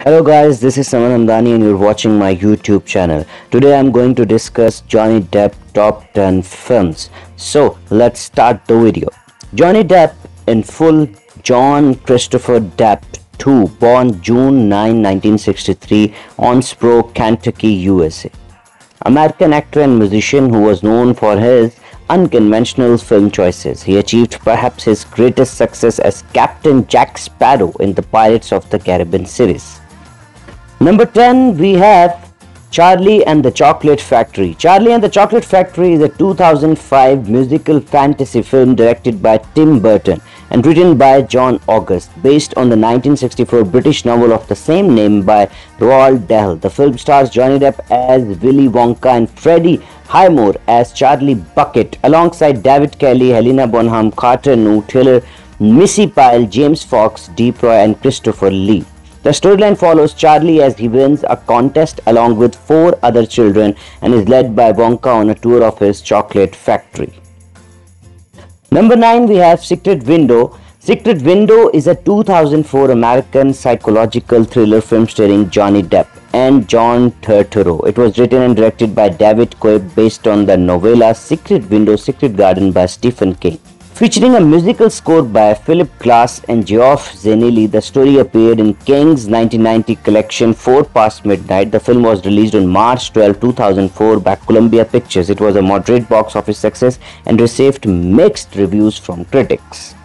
Hello guys, this is Saman Hamdani and you're watching my YouTube channel. Today I'm going to discuss Johnny Depp top 10 films. So let's start the video. Johnny Depp in full. John Christopher Depp II, born June 9, 1963, Owensboro, Kentucky, USA. American actor and musician who was known for his unconventional film choices. He achieved perhaps his greatest success as Captain Jack Sparrow in the Pirates of the Caribbean series. Number 10, we have Charlie and the Chocolate Factory. Charlie and the Chocolate Factory is a 2005 musical fantasy film directed by Tim Burton and written by John August, based on the 1964 British novel of the same name by Roald Dahl. The film stars Johnny Depp as Willy Wonka and Freddie Highmore as Charlie Bucket, alongside David Kelly, Helena Bonham Carter, New Taylor, Missy Pyle, James Fox, Deep Roy, and Christopher Lee. The storyline follows Charlie as he wins a contest along with 4 other children and is led by Wonka on a tour of his chocolate factory. Number 9, we have Secret Window. Secret Window is a 2004 American psychological thriller film starring Johnny Depp and John Turturro. It was written and directed by David Coeb based on the novella Secret Window, Secret Garden by Stephen King. Featuring a musical score by Philip Glass and Geoff Zanelli, the story appeared in King's 1990 collection 4 Past Midnight. The film was released on March 12, 2004 by Columbia Pictures. It was a moderate box office success and received mixed reviews from critics.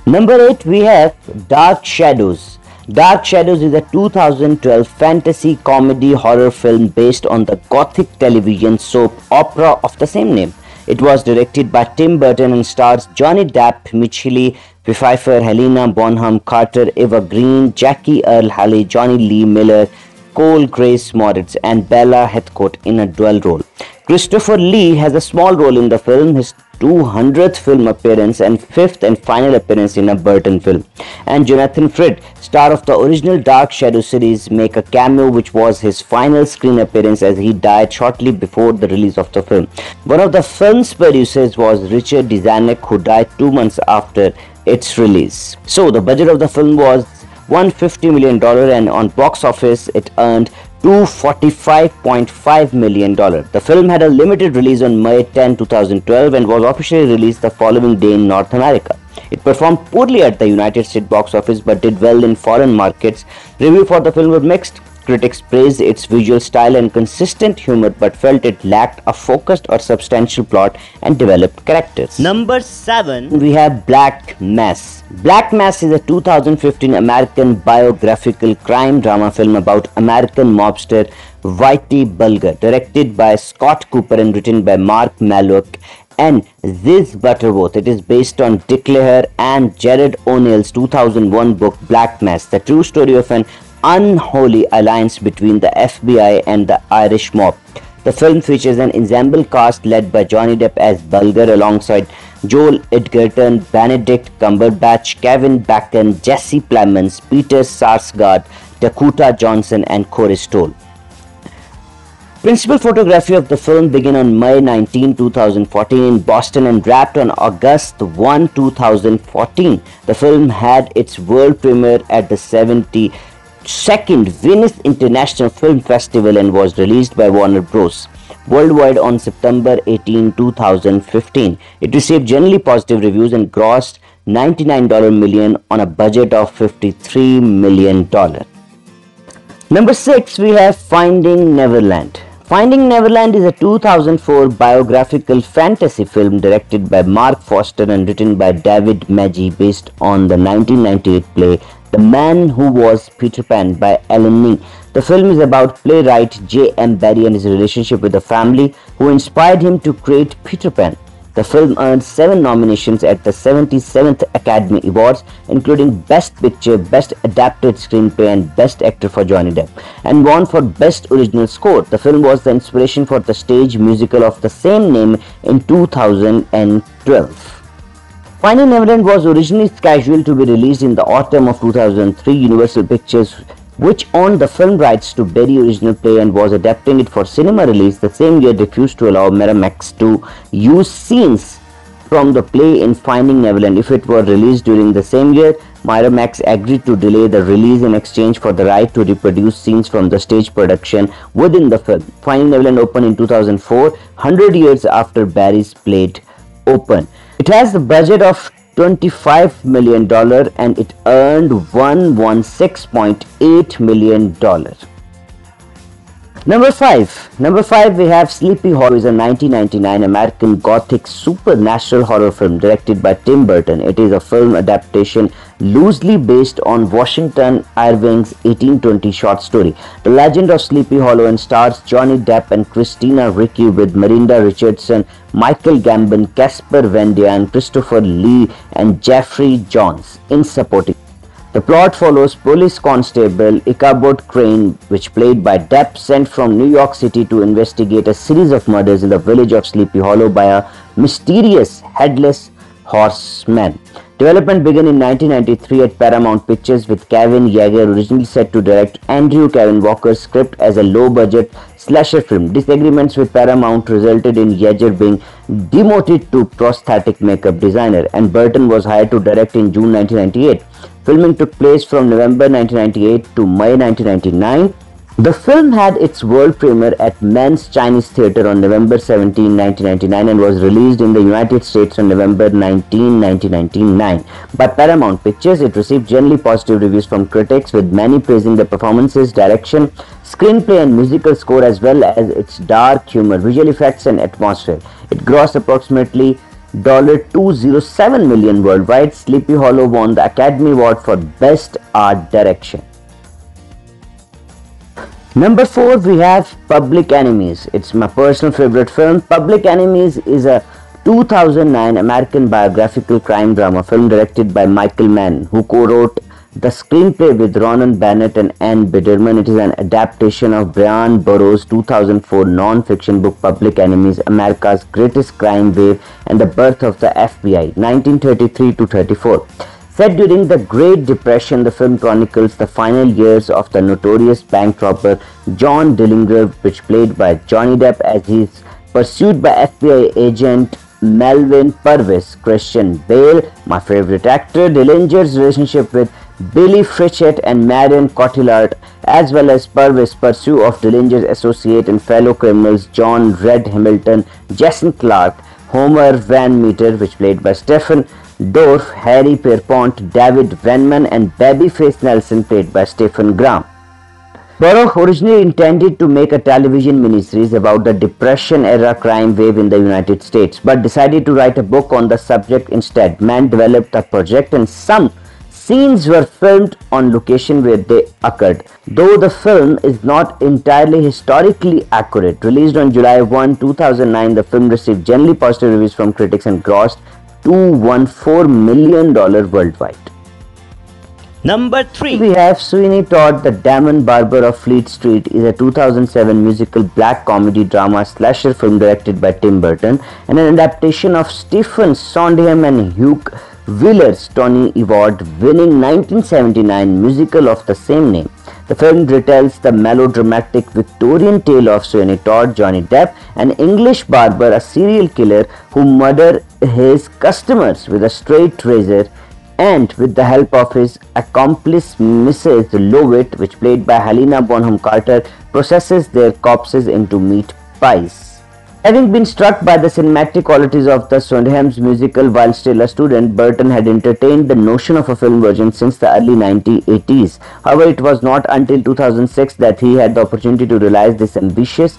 Number 8, we have Dark Shadows. Dark Shadows is a 2012 fantasy comedy horror film based on the Gothic television soap opera of the same name. It was directed by Tim Burton and stars Johnny Depp, Michelle Pfeiffer, Helena Bonham Carter, Eva Green, Jackie Earle Haley, Johnny Lee Miller, Cole Grace Moritz, and Bella Heathcote in a dual role. Christopher Lee has a small role in the film, his 200th film appearance and 5th and final appearance in a Burton film. And Jonathan Frid, star of the original Dark Shadow series, make a cameo, which was his final screen appearance as he died shortly before the release of the film. One of the film's producers was Richard Dezanek, who died 2 months after its release. So the budget of the film was $150 million and on box office it earned $245.5 million. The film had a limited release on May 10, 2012 and was officially released the following day in North America. It performed poorly at the United States box office but did well in foreign markets. Reviews for the film were mixed. Critics praised its visual style and consistent humor but felt it lacked a focused or substantial plot and developed characters. Number 7, we have Black Mass. Black Mass is a 2015 American biographical crime drama film about American mobster Whitey Bulger, directed by Scott Cooper and written by Mark Mallock and Ziz Butterworth. It is based on Dick Leher and Jared O'Neill's 2001 book Black Mass, the true story of an unholy alliance between the FBI and the Irish mob. The film features an ensemble cast led by Johnny Depp as Bulger alongside Joel Edgerton, Benedict Cumberbatch, Kevin Bacon, Jesse Plemons, Peter Sarsgaard, Dakota Johnson, and Corey Stoll. Principal photography of the film began on May 19, 2014 in Boston and wrapped on August 1, 2014. The film had its world premiere at the 72nd Venice International Film Festival and was released by Warner Bros. worldwide on September 18, 2015. It received generally positive reviews and grossed $99 million on a budget of $53 million. Number 6, we have Finding Neverland. Finding Neverland is a 2004 biographical fantasy film directed by Mark Foster and written by David Magee based on the 1998 play The Man Who Was Peter Pan by Alan Nee. The film is about playwright J.M. Barrie and his relationship with the family who inspired him to create Peter Pan. The film earned 7 nominations at the 77th Academy Awards, including Best Picture, Best Adapted Screenplay, and Best Actor for Johnny Depp, and won for Best Original Score. The film was the inspiration for the stage musical of the same name in 2012. Finding Neverland was originally scheduled to be released in the autumn of 2003. Universal Pictures, which owned the film rights to Barrie's original play and was adapting it for cinema release the same year, refused to allow Miramax to use scenes from the play in Finding Neverland if it were released during the same year. Miramax agreed to delay the release in exchange for the right to reproduce scenes from the stage production within the film. Finding Neverland opened in 2004, 100 years after Barry's Plate opened. It has the budget of $25 million and it earned $116.8 million. Number 5 we have Sleepy Hollow is a 1999 American gothic supernatural horror film directed by Tim Burton. It is a film adaptation loosely based on Washington Irving's 1820 short story. The Legend of Sleepy Hollow and stars Johnny Depp and Christina Ricci with Miranda Richardson, Michael Gambon, Casper Van Dien, Christopher Lee and Jeffrey Jones in supporting. The plot follows police constable Ichabod Crane, which played by Depp, sent from New York City to investigate a series of murders in the village of Sleepy Hollow by a mysterious headless horseman. Development began in 1993 at Paramount Pictures with Kevin Yeager originally set to direct Andrew Kevin Walker's script as a low-budget slasher film. Disagreements with Paramount resulted in Yeager being demoted to prosthetic makeup designer, and Burton was hired to direct in June 1998. Filming took place from November 1998 to May 1999. The film had its world premiere at Men's Chinese Theatre on November 17, 1999 and was released in the United States on November 19, 1999 by Paramount Pictures. It received generally positive reviews from critics, with many praising the performances, direction, screenplay and musical score as well as its dark humor, visual effects and atmosphere. It grossed approximately $207 million worldwide. Sleepy Hollow won the Academy Award for Best Art Direction. Number 4 we have Public Enemies. It's my personal favorite film. Public Enemies is a 2009 American biographical crime drama film directed by Michael Mann, who co-wrote the screenplay with Ronan Bennett and Ann Biderman. It is an adaptation of Brian Burroughs' 2004 non-fiction book Public Enemies, America's Greatest Crime Wave and the Birth of the FBI, 1933 to 34. Set during the Great Depression, the film chronicles the final years of the notorious bank robber John Dillinger, which played by Johnny Depp as he is pursued by FBI agent Melvin Purvis. Christian Bale, my favorite actor. Dillinger's relationship with Billy Pritchett and Marion Cotillard, as well as Purvis' pursuit of Dillinger's associate and fellow criminals John Red Hamilton, Jason Clarke, Homer Van Meter, which played by Stephen Dorff, Harry Pierpont, David Venman and Babyface Nelson, played by Stephen Graham. Burroughs originally intended to make a television miniseries about the Depression-era crime wave in the United States, but decided to write a book on the subject instead. Mann developed the project and some scenes were filmed on location where they occurred, though the film is not entirely historically accurate. Released on July 1, 2009, the film received generally positive reviews from critics and grossed $214 million worldwide. Number 3 we have Sweeney Todd, the Damon Barber of Fleet Street is a 2007 musical black comedy drama slasher film directed by Tim Burton and an adaptation of Stephen Sondheim and Hugh Wheeler's Tony Award-winning 1979 musical of the same name. The film retells the melodramatic Victorian tale of Sweeney Todd, Johnny Depp, an English barber, a serial killer who murders his customers with a straight razor, and with the help of his accomplice Mrs. Lovett, which played by Helena Bonham Carter, processes their corpses into meat pies. Having been struck by the cinematic qualities of the Sondheim's musical while still a student, Burton had entertained the notion of a film version since the early 1980s. However, it was not until 2006 that he had the opportunity to realize this ambitious.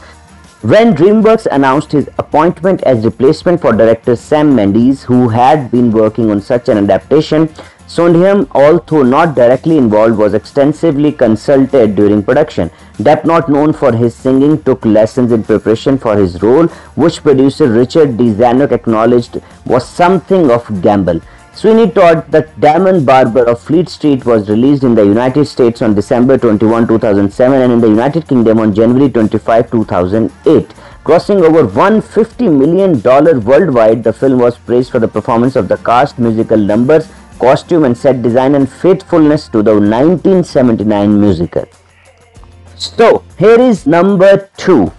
When DreamWorks announced his appointment as replacement for director Sam Mendes, who had been working on such an adaptation, Sondheim, although not directly involved, was extensively consulted during production. Depp, not known for his singing, took lessons in preparation for his role, which producer Richard D. Zanuck acknowledged was something of a gamble. Sweeney Todd, the Damon Barber of Fleet Street was released in the United States on December 21, 2007 and in the United Kingdom on January 25, 2008. Crossing over $150 million worldwide, the film was praised for the performance of the cast, musical numbers, costume and set design and faithfulness to the 1979 musical. So, here is number 2.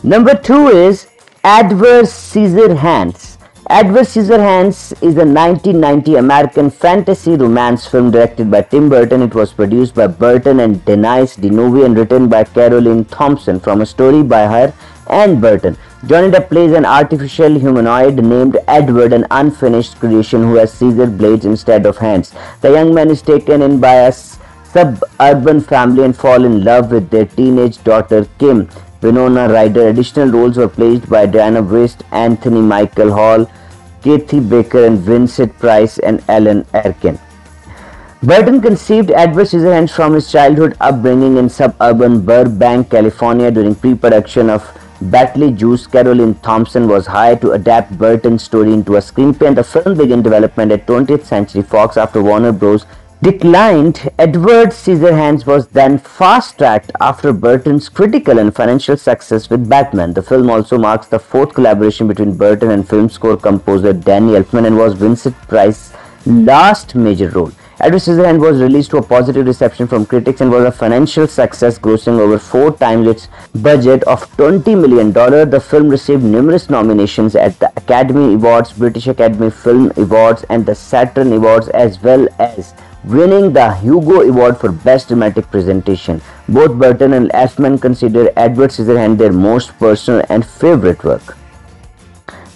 Number 2 is Edward Scissorhands. Edward Scissorhands is a 1990 American fantasy romance film directed by Tim Burton. It was produced by Burton and Denise Denovi and written by Caroline Thompson from a story by her and Burton. Johnny Depp plays an artificial humanoid named Edward, an unfinished creation who has scissor blades instead of hands. The young man is taken in by a suburban family and fall in love with their teenage daughter Kim. Winona Ryder. Additional roles were played by Diana West, Anthony Michael Hall, Kathy Baker, and Vincent Price and Alan Arkin. Burton conceived Edward Scissorhands from his childhood upbringing in suburban Burbank, California. During pre-production of Beetlejuice, Caroline Thompson was hired to adapt Burton's story into a screenplay, and the film began development at 20th Century Fox after Warner Bros. Declined. Edward Scissorhands was then fast-tracked after Burton's critical and financial success with Batman. The film also marks the fourth collaboration between Burton and film score composer Danny Elfman and was Vincent Price's last major role. Edward Scissorhands was released to a positive reception from critics and was a financial success, grossing over 4 times its budget of $20 million. The film received numerous nominations at the Academy Awards, British Academy Film Awards, and the Saturn Awards, as well as winning the Hugo Award for Best Dramatic Presentation. Both Burton and Elfman consider Edward Scissorhands their most personal and favorite work.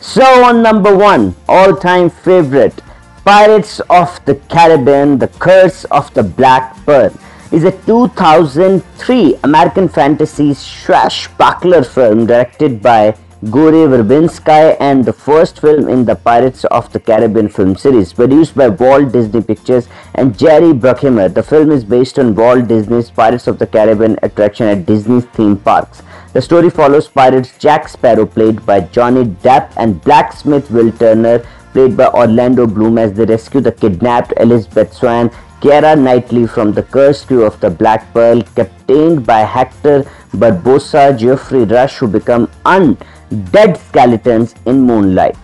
So on number 1, all-time favorite, Pirates of the Caribbean, The Curse of the Black Pearl is a 2003 American fantasy swashbuckler film directed by Gore Verbinski and the first film in the Pirates of the Caribbean film series, produced by Walt Disney Pictures and Jerry Bruckheimer. The film is based on Walt Disney's Pirates of the Caribbean attraction at Disney's theme parks. The story follows pirates Jack Sparrow, played by Johnny Depp, and blacksmith Will Turner, played by Orlando Bloom, as they rescue the kidnapped Elizabeth Swann, Keira Knightley, from the cursed crew of the Black Pearl, captained by Hector Barbossa, Geoffrey Rush, who become undead skeletons in moonlight.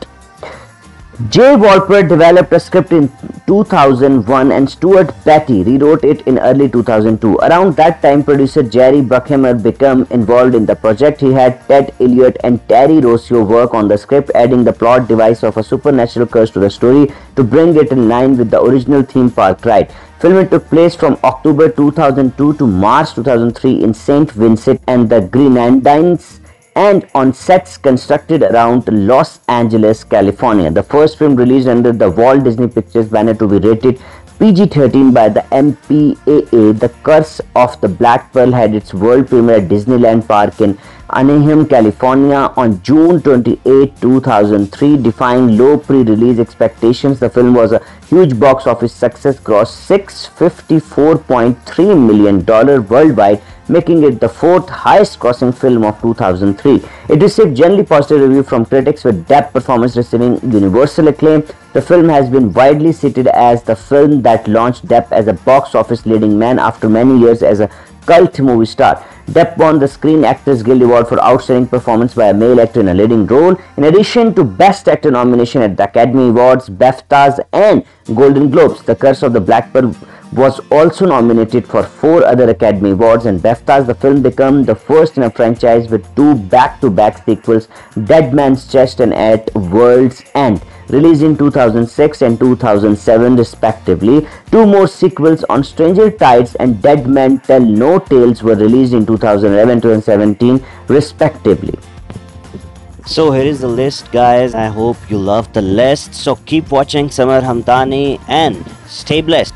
Jay Walper developed a script in 2001 and Stuart Beattie rewrote it in early 2002. Around that time, producer Jerry Bruckheimer became involved in the project. He had Ted Elliott and Terry Rossio work on the script, adding the plot device of a supernatural curse to the story to bring it in line with the original theme park ride. Filming took place from October 2002 to March 2003 in St. Vincent and the Grenadines, and on sets constructed around Los Angeles, California. The first film released under the Walt Disney Pictures banner to be rated PG-13 by the MPAA. The Curse of the Black Pearl had its world premiere at Disneyland Park in Anaheim, California on June 28, 2003, defying low pre-release expectations. The film was a huge box office success, grossed $654.3 million worldwide, making it the fourth highest grossing film of 2003. It received generally positive reviews from critics, with Depp performance receiving universal acclaim. The film has been widely cited as the film that launched Depp as a box office leading man after many years as a cult movie star. Depp won the Screen Actors Guild Award for Outstanding Performance by a Male Actor in a Leading Role, in addition to Best Actor nomination at the Academy Awards, BAFTAs, and Golden Globes. The Curse of the Black Pearl was also nominated for 4 other Academy Awards and BAFTAs. The film became the first in a franchise with 2 back-to-back sequels, Dead Man's Chest and At World's End, released in 2006 and 2007 respectively. 2 more sequels, On Stranger Tides and Dead Men Tell No Tales, were released in 2011 and 2017 respectively. So here is the list, guys. I hope you loved the list. So keep watching Samar Hamdani and stay blessed.